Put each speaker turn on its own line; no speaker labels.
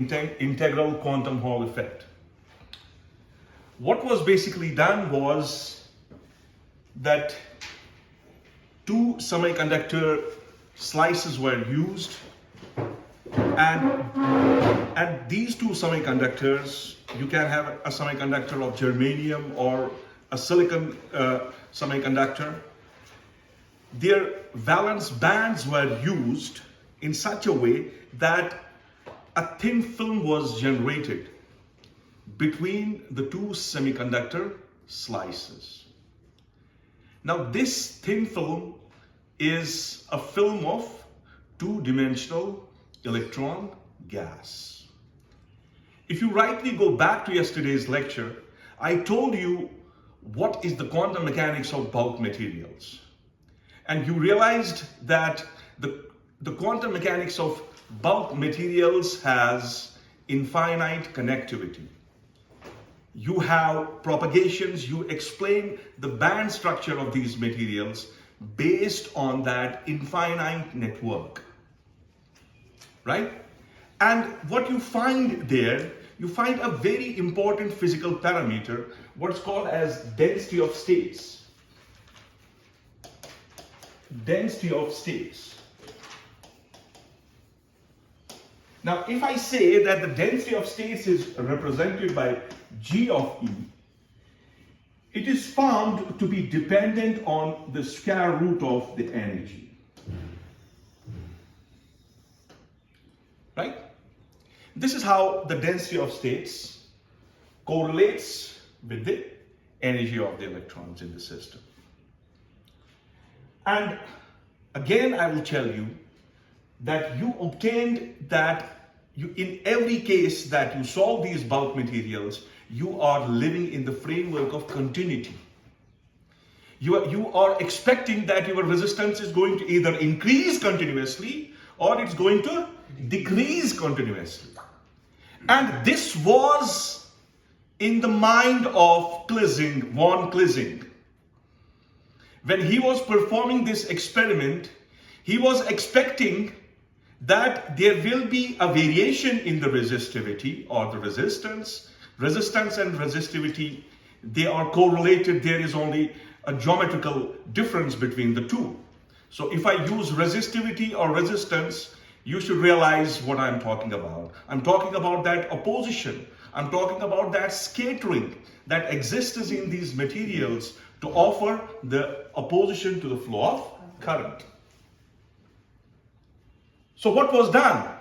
integral quantum Hall effect. What was basically done was that two semiconductor slices were used, and these two semiconductors, you can have a semiconductor of germanium or a silicon semiconductor. Their valence bands were used in such a way that a thin film was generated between the two semiconductor slices. Now this thin film is a film of two-dimensional electron gas. If you rightly go back to yesterday's lecture, I told you what is the quantum mechanics of bulk materials. And you realized that the quantum mechanics of bulk materials has infinite connectivity. You have propagations, you explain the band structure of these materials based on that infinite network, right? And what you find there, you find a very important physical parameter, what's called as density of states. Density of states. Now, if I say that the density of states is represented by G of E, it is found to be dependent on the square root of the energy. Right? This is how the density of states correlates with the energy of the electrons in the system. And again, I will tell you that you obtained that in every case that you solve these bulk materials, you are living in the framework of continuity. You are expecting that your resistance is going to either increase continuously or it's going to decrease continuously. And this was in the mind of Klizzing, von Klizzing. When he was performing this experiment, he was expecting that there will be a variation in the resistivity or the resistance. Resistance and resistivity, they are correlated. There is only a geometrical difference between the two. So if I use resistivity or resistance, you should realize what I'm talking about. I'm talking about that opposition. I'm talking about that scattering that exists in these materials to offer the opposition to the flow of current. So what was done?